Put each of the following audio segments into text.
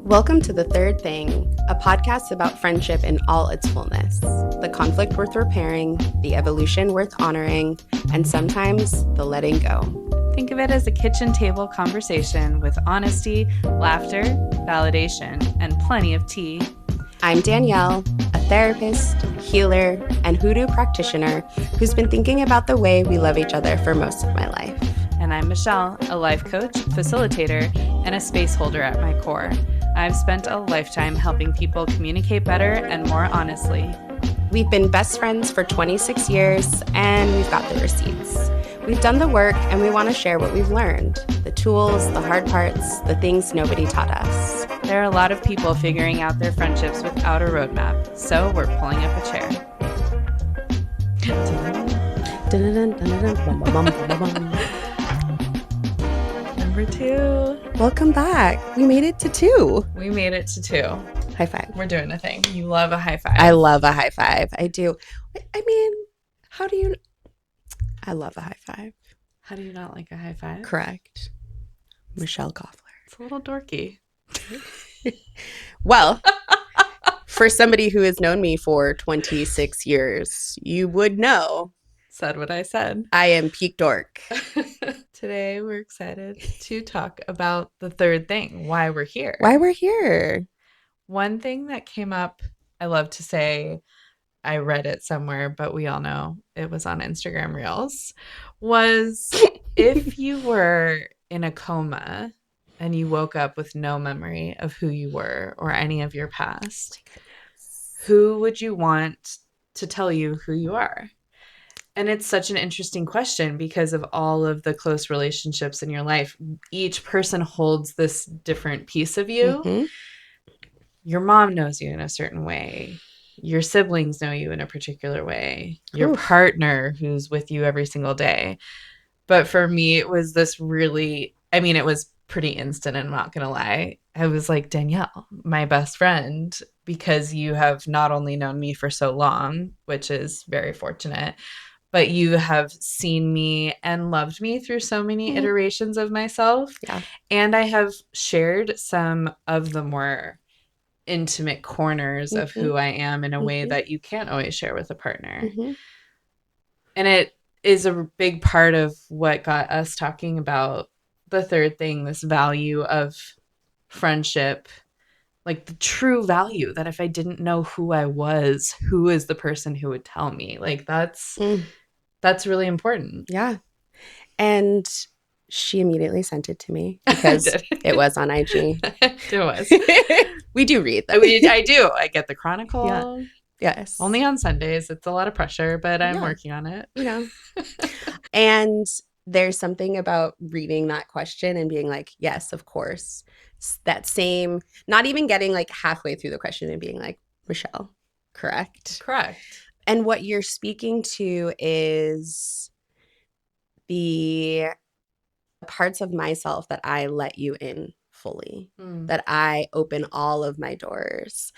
Welcome to The Third Thing, a podcast about friendship in all its fullness. The conflict worth repairing, the evolution worth honoring, and sometimes the letting go. Think of it as a kitchen table conversation with honesty, laughter, validation, and plenty of tea. I'm Danyelle, a therapist, healer, and hoodoo practitioner who's been thinking about the way we love each other for most of my life. And I'm Michelle, a life coach, facilitator, and a space holder at my core. I've spent a lifetime helping people communicate better and more honestly. We've been best friends for 26 years, and we've got the receipts. We've done the work, and we want to share what we've learned. The tools, the hard parts, the things nobody taught us. There are a lot of people figuring out their friendships without a roadmap, so we're pulling up a chair. Number 2. Welcome back. We made it to 2. We made it to 2. High five. We're doing a thing. You love a high five. I love a high five. I do. I mean, how do you... I love a high five. How do you not like a high five? Correct. Michelle Koffler. It's a little dorky. Well, for somebody who has known me for 26 years, you would know. Said what I said. I am peak dork. Today, we're excited to talk about the third thing, why we're here. Why we're here. One thing that came up, I love to say, I read it somewhere, but we all know it was on Instagram Reels, was if you were in a coma and you woke up with no memory of who you were or any of your past, who would you want to tell you who you are? And it's such an interesting question because of all of the close relationships in your life. Each person holds this different piece of you. Mm-hmm. Your mom knows you in a certain way. Your siblings know you in a particular way. Your partner who's with you every single day. But for me, it was this really, it was pretty instant, I'm not going to lie. I was like, Danyelle, my best friend, because you have not only known me for so long, which is very fortunate, but you have seen me and loved me through so many iterations of myself. Yeah. And I have shared some of the more intimate corners of who I am in a way that you can't always share with a partner. And it is a big part of what got us talking about the third thing, this value of friendship, like the true value that if I didn't know who I was, who is the person who would tell me? Like that's really important. Yeah. And she immediately sent it to me because it was on IG. It was. We do read them. I do. I get the Chronicle. Yeah. Yes. Only on Sundays. It's a lot of pressure, but I'm working on it. You know. And there's something about reading that question and being like, yes, of course. That same, not even getting like halfway through the question and being like, Michelle, correct? Correct. And what you're speaking to is the parts of myself that I let you in fully, that I open all of my doors.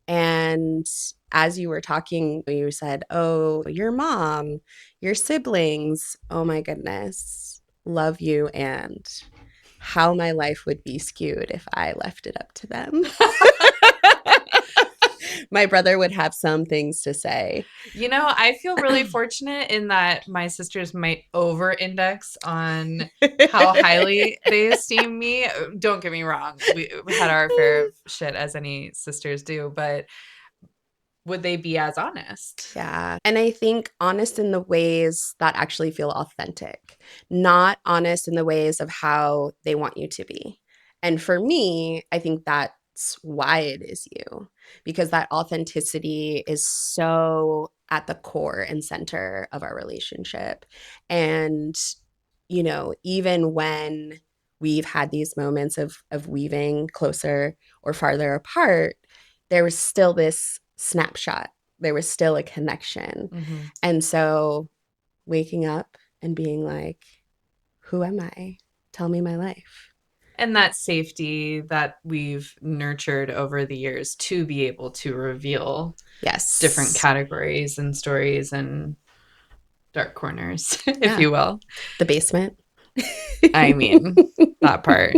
And as you were talking, you said, oh, your mom, your siblings, oh my goodness, love you, and how my life would be skewed if I left it up to them. My brother would have some things to say. You know, I feel really fortunate in that my sisters might over-index on how highly they esteem me. Don't get me wrong. We had our fair of shit, as any sisters do, but would they be as honest? Yeah. And I think honest in the ways that actually feel authentic, not honest in the ways of how they want you to be. And for me, I think that's why it is you, because that authenticity is so at the core and center of our relationship. And, you know, even when we've had these moments of weaving closer or farther apart, there was still this snapshot. There was still a connection. And so waking up and being like, who am I? Tell me my life. And that safety that we've nurtured over the years to be able to reveal different categories and stories and dark corners, if you will. The basement. I mean, that part.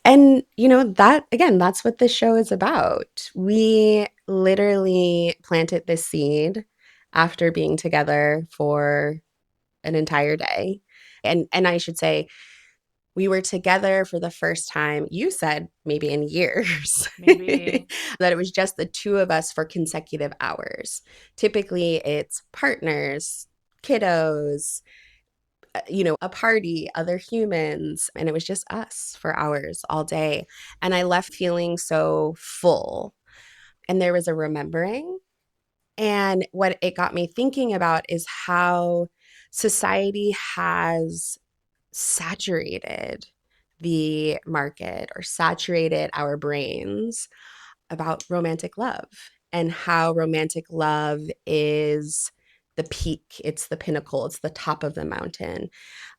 And, you know, that again, that's what this show is about. We literally planted this seed after being together for an entire day. And I should say we were together for the first time, you said maybe in years, Maybe. that it was just the two of us for consecutive hours. Typically, it's partners, kiddos, a party, other humans, and it was just us for hours all day. And I left feeling so full. And there was a remembering. And what it got me thinking about is how society has saturated the market or saturated our brains about romantic love and how romantic love is the peak, it's the pinnacle, it's the top of the mountain.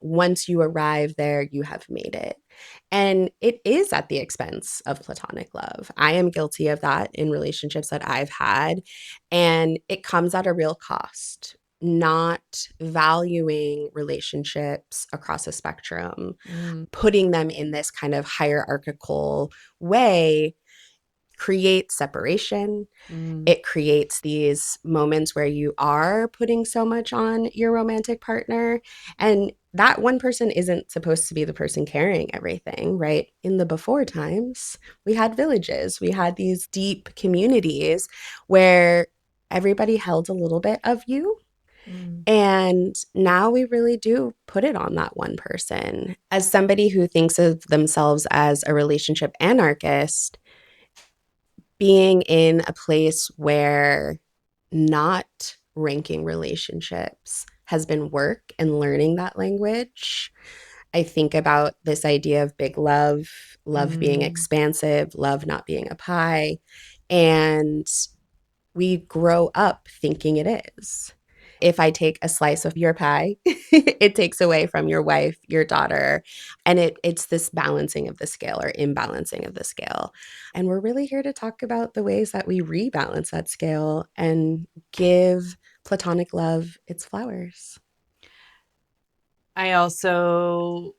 Once you arrive there, you have made it. And it is at the expense of platonic love. I am guilty of that in relationships that I've had. And it comes at a real cost, not valuing relationships across a spectrum, Mm, putting them in this kind of hierarchical way creates separation. mm, It creates these moments where you are putting so much on your romantic partner. And that one person isn't supposed to be the person carrying everything, right? In the before times, we had villages, we had these deep communities where everybody held a little bit of you. mm, And now we really do put it on that one person. As somebody who thinks of themselves as a relationship anarchist, being in a place where not ranking relationships has been work and learning that language. I think about this idea of big love, love being mm. expansive, love not being a pie. And we grow up thinking it is. If I take a slice of your pie, it takes away from your wife, your daughter, and it's this balancing of the scale or imbalancing of the scale. And we're really here to talk about the ways that we rebalance that scale and give platonic love its flowers. I also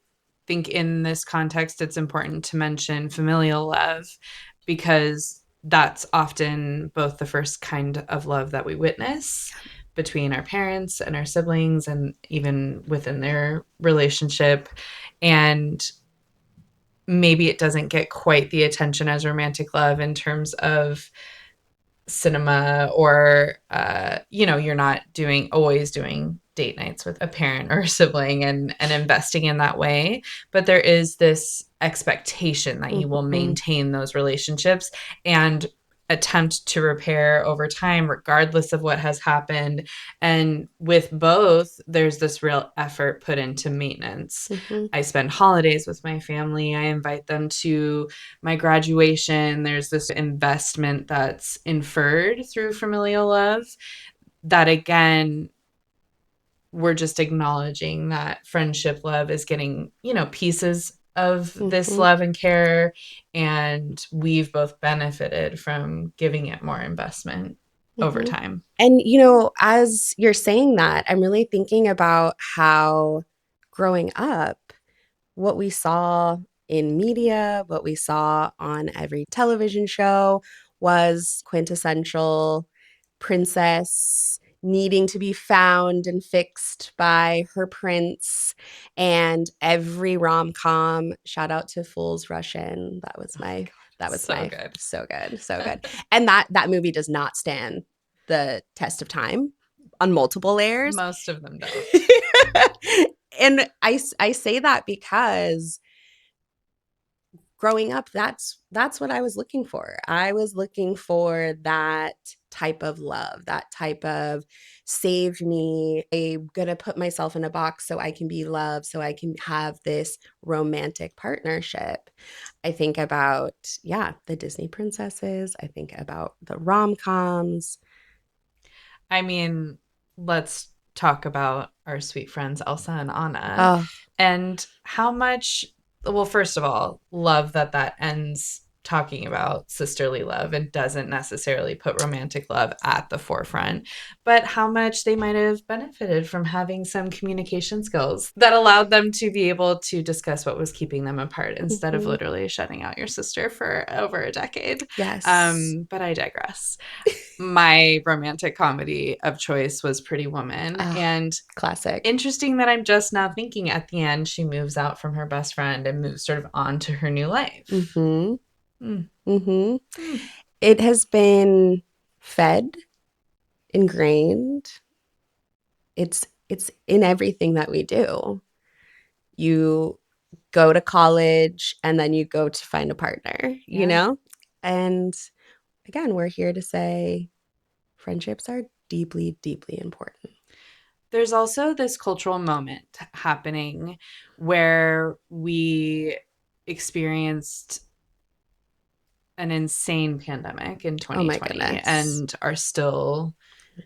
think in this context, it's important to mention familial love because that's often both the first kind of love that we witness between our parents and our siblings, and even within their relationship. And maybe it doesn't get quite the attention as romantic love in terms of cinema, or you're not doing always doing date nights with a parent or a sibling and investing in that way, but there is this expectation that you will Mm-hmm, maintain those relationships and attempt to repair over time regardless of what has happened. And with both, there's this real effort put into maintenance. mm-hmm, I spend holidays with my family, I invite them to my graduation. There's this investment that's inferred through familial love that, again, we're just acknowledging that friendship love is getting, pieces of this mm-hmm, love and care. And we've both benefited from giving it more investment over mm-hmm. time. And, as you're saying that, I'm really thinking about how growing up, what we saw in media, what we saw on every television show was quintessential princess needing to be found and fixed by her prince. And every rom-com, shout out to Fool's Russian. That was Oh my my God, that was so my good. so good, so good. And that movie does not stand the test of time on multiple layers. Most of them don't. And I say that because growing up, that's what I was looking for. I was looking for that type of love, that type of save me. I'm gonna put myself in a box so I can be loved, so I can have this romantic partnership. I think about, yeah, the Disney princesses. I think about the rom-coms. I mean, let's talk about our sweet friends Elsa and Anna Oh, and how much, well, first of all, love that ends talking about sisterly love and doesn't necessarily put romantic love at the forefront, but how much they might have benefited from having some communication skills that allowed them to be able to discuss what was keeping them apart instead of Mhm. literally shutting out your sister for over a decade. Yes. But I digress. My romantic comedy of choice was Pretty Woman. Ah, And classic. interesting that I'm just now thinking at the end, she moves out from her best friend and moves sort of on to her new life. Mm-hmm. Mm, Mm-hmm. mm. It has been fed, ingrained. It's in everything that we do. You go to college and then you go to find a partner, you Yeah. know? And again, we're here to say friendships are deeply, deeply important. There's also this cultural moment happening where we experienced an insane pandemic in Oh my 2020 goodness. and are still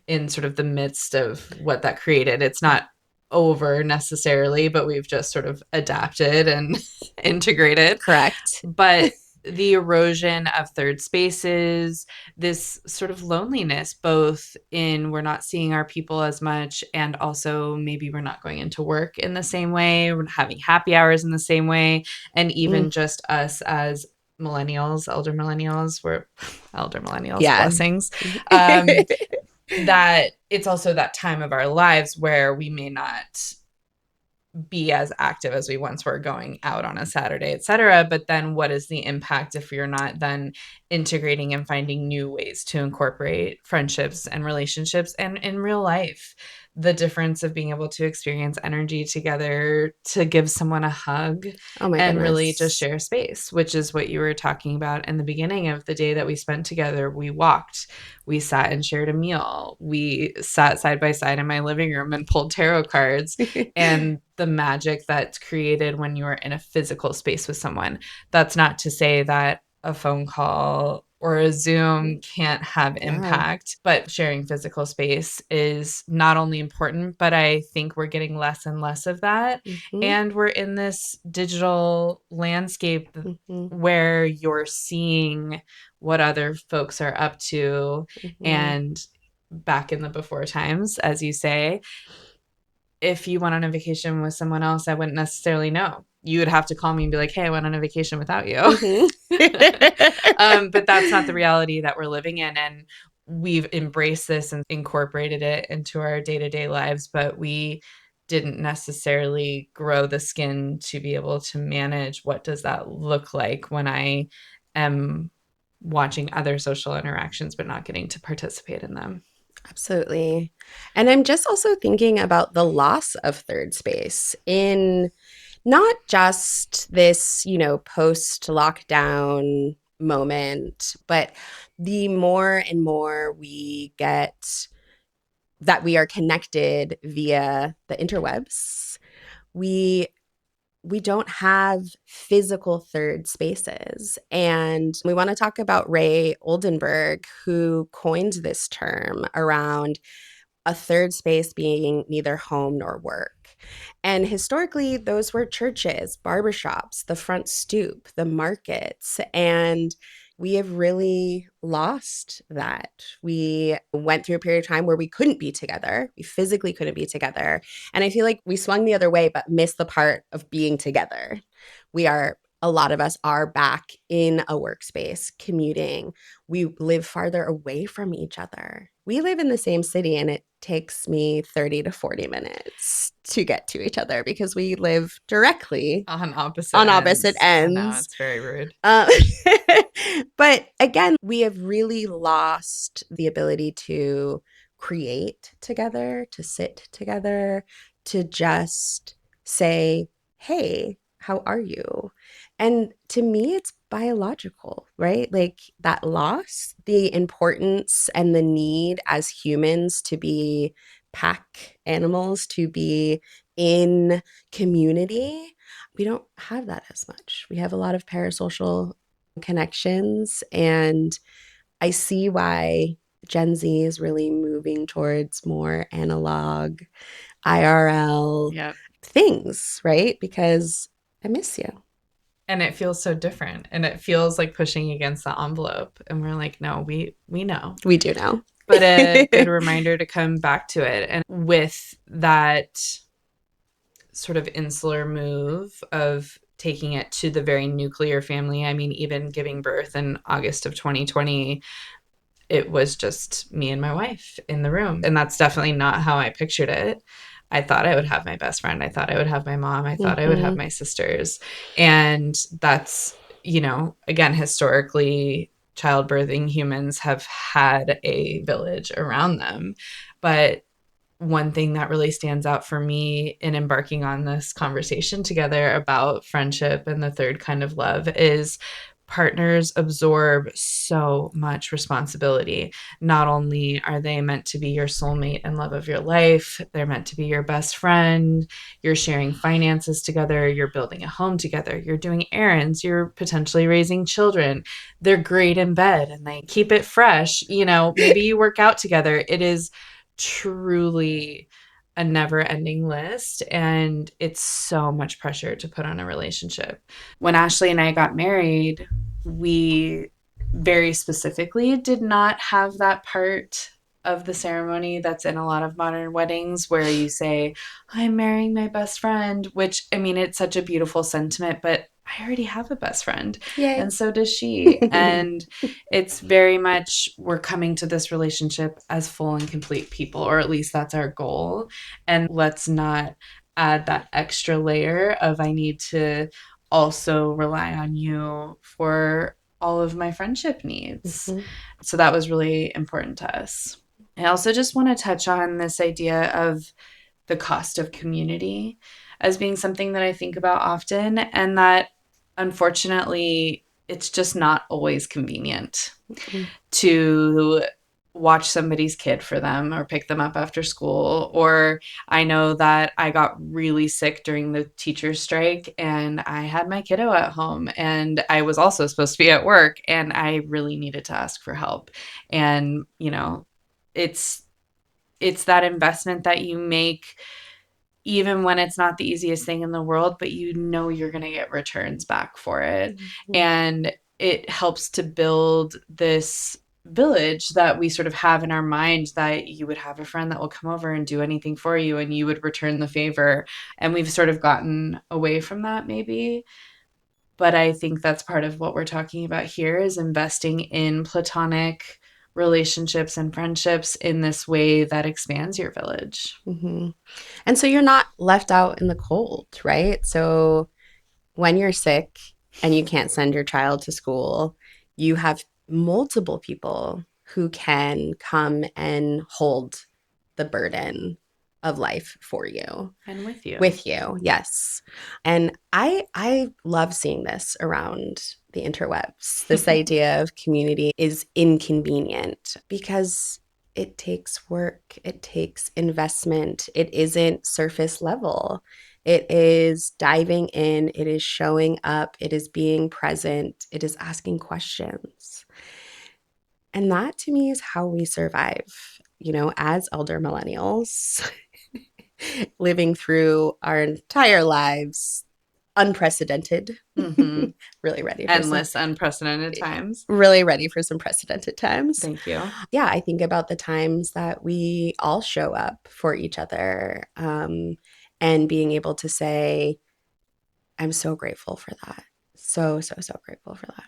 in sort of the midst of what that created. It's not over necessarily, but we've just sort of adapted and integrated. Correct. But the erosion of third spaces, this sort of loneliness, both in we're not seeing our people as much, and also maybe we're not going into work in the same way, we're not having happy hours in the same way, and Mm, even just us as millennials, elder millennials, yeah. blessings. Um, that it's also that time of our lives where we may not be as active as we once were going out on a Saturday, et cetera. But then what is the impact if you're not then integrating and finding new ways to incorporate friendships and relationships and in real life? The difference of being able to experience energy together, to give someone a hug Oh my and really just goodness. share space, which is what you were talking about in the beginning of the day that we spent together. We walked, we sat and shared a meal, we sat side by side in my living room and pulled tarot cards, and the magic that's created when you're in a physical space with someone. That's not to say that a phone call or a Zoom can't have Yeah. impact, but sharing physical space is not only important, but I think we're getting less and less of that. Hmm. And we're in this digital landscape Hmm. where you're seeing what other folks are up to. Hmm. And back in the before times, as you say, if you went on a vacation with someone else, I wouldn't necessarily know. You would have to call me and be like, hey, I went on a vacation without you. Hmm. But that's not the reality that we're living in. And we've embraced this and incorporated it into our day to day lives, but we didn't necessarily grow the skin to be able to manage what does that look like when I am watching other social interactions but not getting to participate in them. Absolutely. And I'm just also thinking about the loss of third space in not just this, post lockdown moment, but the more and more we get that we are connected via the interwebs, we we don't have physical third spaces. And we want to talk about Ray Oldenburg, who coined this term around a third space being neither home nor work. And historically, those were churches, barbershops, the front stoop, the markets. And we have really lost that. We went through a period of time where we couldn't be together. We physically couldn't be together. And I feel like we swung the other way, but missed the part of being together. A lot of us are back in a workspace, commuting. We live farther away from each other. We live in the same city, and it takes me 30 to 40 minutes to get to each other because we live directly On opposite on opposite ends. I know, ends. it's very rude. Um, but again, we have really lost the ability to create together, to sit together, to just say, hey, how are you? And to me, it's biological, right? Like that loss, the importance and the need as humans to be pack animals, to be in community. We don't have that as much. We have a lot of parasocial connections, and I see why Gen Z is really moving towards more analog IRL Yep. things, right? Because I miss you. And it feels so different. And it feels like pushing against the envelope. And we're like, no, we know. We do know. But a good reminder to come back to it. And with that sort of insular move of taking it to the very nuclear family, I mean, even giving birth in August of 2020, it was just me and my wife in the room. And that's definitely not how I pictured it. I thought I would have my best friend. I thought I would have my mom. I thought I would have Mm-hmm. my sisters. And that's, again, historically, childbirthing humans have had a village around them. But one thing that really stands out for me in embarking on this conversation together about friendship and the third kind of love is partners absorb so much responsibility. Not only are they meant to be your soulmate and love of your life, they're meant to be your best friend. You're sharing finances together, you're building a home together, you're doing errands, you're potentially raising children. They're great in bed and they keep it fresh. Maybe you work out together. It is truly a never ending list. And it's so much pressure to put on a relationship. When Ashley and I got married, we very specifically did not have that part of the ceremony that's in a lot of modern weddings where you say, I'm marrying my best friend, which I mean, it's such a beautiful sentiment, but I already have a best friend, Yay. and so does she. And it's very much we're coming to this relationship as full and complete people, or at least that's our goal. And let's not add that extra layer of I need to also rely on you for all of my friendship needs. Mm-hmm. So that was really important to us. I also just want to touch on this idea of the cost of community as being something that I think about often, and that unfortunately, it's just not always convenient to watch somebody's kid for them or pick them up after school. Or I know that I got really sick during the teacher strike and I had my kiddo at home and I was also supposed to be at work and I really needed to ask for help. And, it's it's that investment that you make even when it's not the easiest thing in the world, but you're going to get returns back for it. Mm-hmm. And it helps to build this village that we sort of have in our mind that you would have a friend that will come over and do anything for you and you would return the favor. And we've sort of gotten away from that maybe. But I think that's part of what we're talking about here is investing in platonic relationships and friendships in this way that expands your village. Mm-hmm. And so you're not left out in the cold, right? So when you're sick and you can't send your child to school, you have multiple people who can come and hold the burden of life for you. And with you. With you, yes. And I love seeing this around the interwebs. This idea of community is inconvenient because it takes work, it takes investment. It isn't surface level. It is diving in, it is showing up, it is being present, it is asking questions. And that to me is how we survive, as elder millennials. Living through our entire lives unprecedented. Mm-hmm. Really ready for some Endless, unprecedented times. really ready for some precedented times. Thank you. Yeah, I think about the times that we all show up for each other, and being able to say, I'm so grateful for that. So, so, so grateful for that.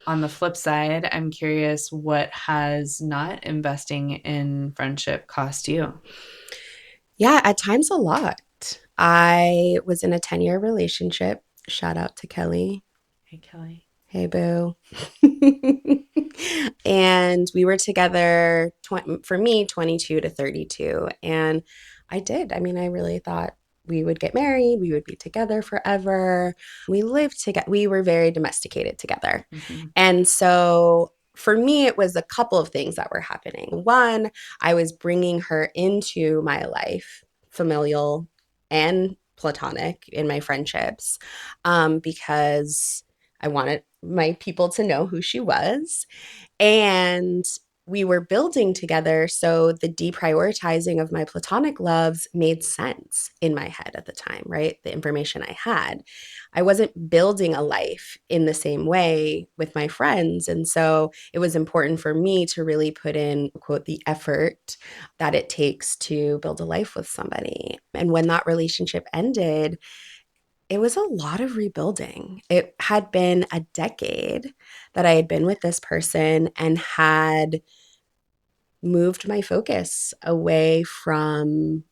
On the flip side, I'm curious what has not investing in friendship cost you? Yeah, at times a lot. I was in a 10-year relationship. Shout out to Kelly. Hey, Kelly. Hey, boo. And we were together, for me, 22 to 32. And I did. I mean, I really thought we would get married, we would be together forever. We lived together, we were very domesticated together. Mm-hmm. And so for me, it was a couple of things that were happening. One, I was bringing her into my life, familial and platonic in my friendships, because I wanted my people to know who she was. And we were building together. So the deprioritizing of my platonic loves made sense in my head at the time, right? The information I had. I wasn't building a life in the same way with my friends. And so it was important for me to really put in, quote, the effort that it takes to build a life with somebody. And when that relationship ended, it was a lot of rebuilding. It had been a decade that I had been with this person and had moved my focus away from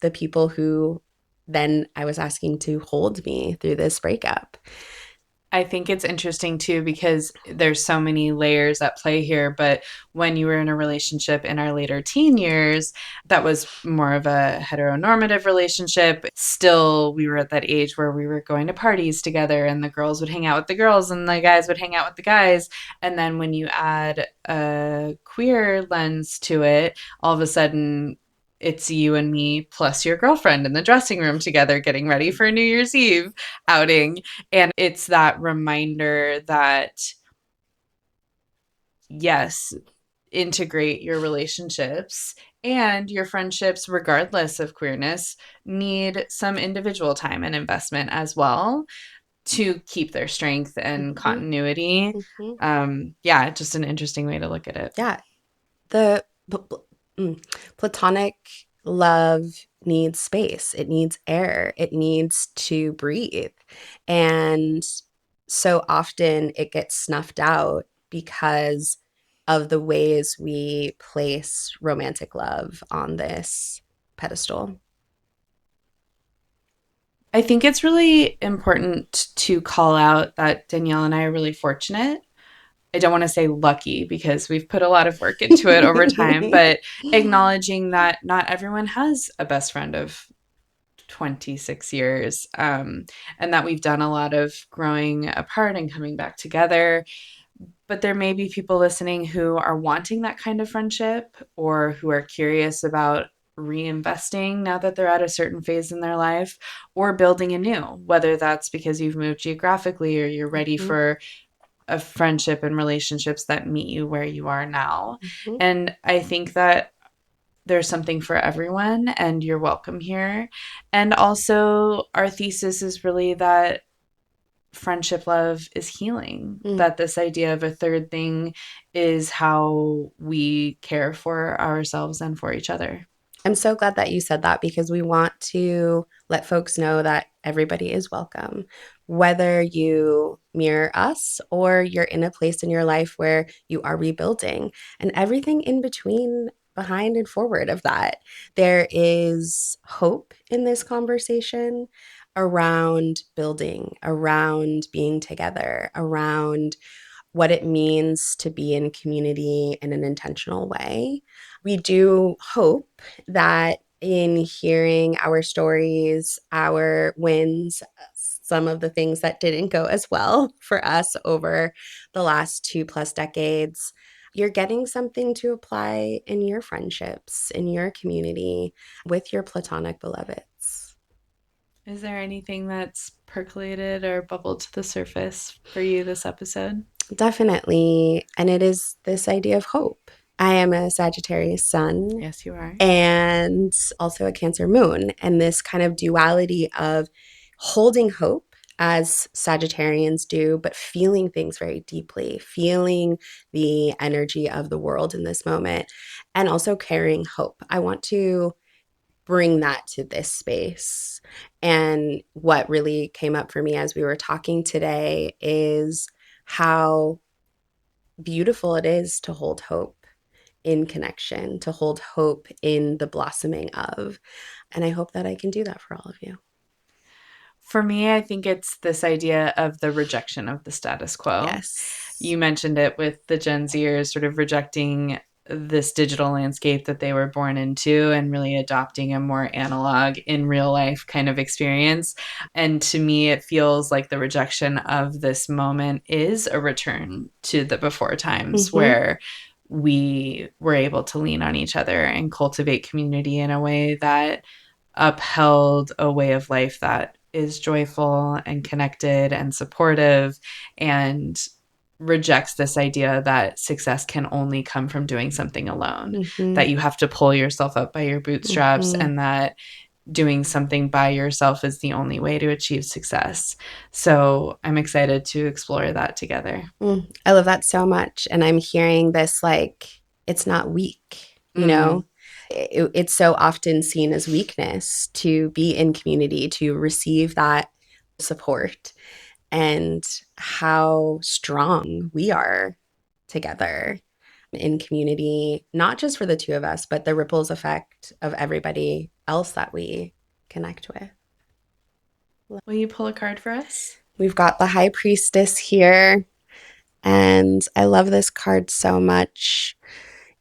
the people who then I was asking to hold me through this breakup. I think it's interesting too because there's so many layers at play here. But when you were in a relationship in our later teen years, that was more of a heteronormative relationship. Still, we were at that age where we were going to parties together and the girls would hang out with the girls and the guys would hang out with the guys. And then when you add a queer lens to it, all of a sudden, it's you and me plus your girlfriend in the dressing room together getting ready for a New Year's Eve outing. And it's that reminder that, yes, integrate your relationships and your friendships, regardless of queerness, need some individual time and investment as well to keep their strength and Mm-hmm, continuity. mm-hmm. Yeah, just an interesting way to look at it. Yeah, the platonic love needs space, it needs air, it needs to breathe. And so often it gets snuffed out because of the ways we place romantic love on this pedestal. I think it's really important to call out that Danielle and I are really fortunate. I don't want to say lucky because we've put a lot of work into it over time, but acknowledging that not everyone has a best friend of 26 years, and that we've done a lot of growing apart and coming back together. But there may be people listening who are wanting that kind of friendship or who are curious about reinvesting now that they're at a certain phase in their life or building anew, whether that's because you've moved geographically or you're ready Mhm, for a friendship and relationships that meet you where you are now. mhm. And I think that there's something for everyone and you're welcome here. And also, our thesis is really that friendship love is healing, Mm. that this idea of a third thing is how we care for ourselves and for each other. I'm so glad that you said that because we want to let folks know that everybody is welcome, whether you mirror us or you're in a place in your life where you are rebuilding and everything in between, behind and forward of that. There is hope in this conversation around building, around being together, around what it means to be in community in an intentional way. We do hope that in hearing our stories, our wins, some of the things that didn't go as well for us over the last 2+ decades, you're getting something to apply in your friendships, in your community, with your platonic beloveds. Is there anything that's percolated or bubbled to the surface for you this episode? Definitely. And it is this idea of hope. I am a Sagittarius sun Yes, you are. and also a Cancer moon. And this kind of duality of holding hope as Sagittarians do, but feeling things very deeply, feeling the energy of the world in this moment, and also carrying hope. I want to bring that to this space. And what really came up for me as we were talking today is how beautiful it is to hold hope in connection, to hold hope in the blossoming of. And I hope that I can do that for all of you. For me, I think it's this idea of the rejection of the status quo. Yes. You mentioned it with the Gen Zers sort of rejecting this digital landscape that they were born into and really adopting a more analog in real life kind of experience. And to me, it feels like the rejection of this moment is a return to the before times Mm-hmm. where we were able to lean on each other and cultivate community in a way that upheld a way of life that is joyful and connected and supportive and rejects this idea that success can only come from doing something alone, Mm-hmm. that you have to pull yourself up by your bootstraps, Mm-hmm. and that doing something by yourself is the only way to achieve success. So I'm excited to explore that together. I love that so much. And I'm hearing this like, it's not weak, you know? Mm. It's so often seen as weakness to be in community, to receive that support, and how strong we are together in community, not just for the two of us, but the ripples effect of everybody else that we connect with. Will you pull a card for us? We've got the High Priestess here, and I love this card so much.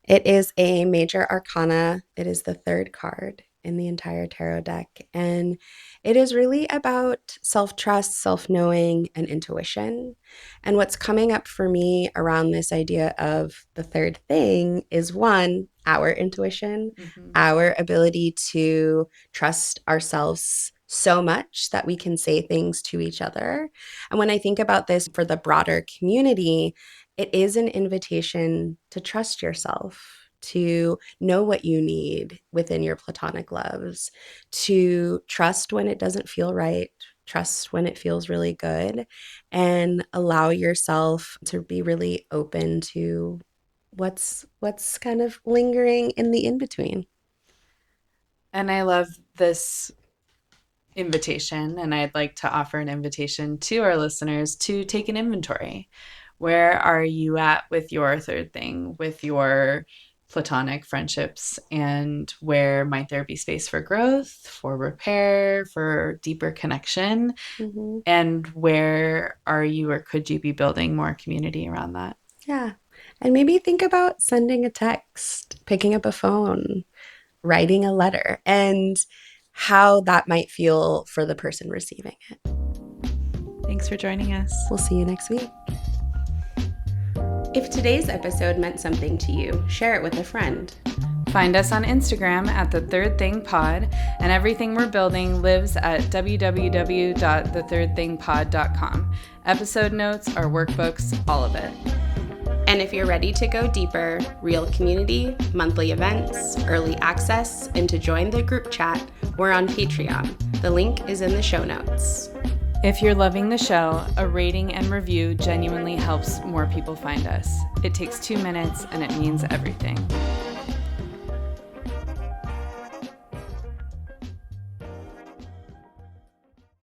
It is a major arcana. It is the third card in the entire tarot deck. And it is really about self trust, self knowing, and intuition. And what's coming up for me around this idea of the third thing is one, our intuition, Mm-hmm. our ability to trust ourselves so much that we can say things to each other. And when I think about this for the broader community, it is an invitation to trust yourself, to know what you need within your platonic loves, to trust when it doesn't feel right, trust when it feels really good, and allow yourself to be really open to what's kind of lingering in the in between. And I love this invitation, and I'd like to offer an invitation to our listeners to take an inventory. Where are you at with your third thing, with your platonic friendships, and where might there be space for growth, for repair, for deeper connection? Mm-hmm. And where are you or could you be building more community around that? Yeah. And maybe think about sending a text, picking up a phone, writing a letter, and how that might feel for the person receiving it. Thanks for joining us. We'll see you next week. If today's episode meant something to you, share it with a friend. Find us on Instagram at The Third Thing Pod, and everything we're building lives at www.thethirdthingpod.com. Episode notes, our workbooks, all of it. And if you're ready to go deeper, real community, monthly events, early access, and to join the group chat, we're on Patreon. The link is in the show notes. If you're loving the show, a rating and review genuinely helps more people find us. It takes 2 minutes and it means everything.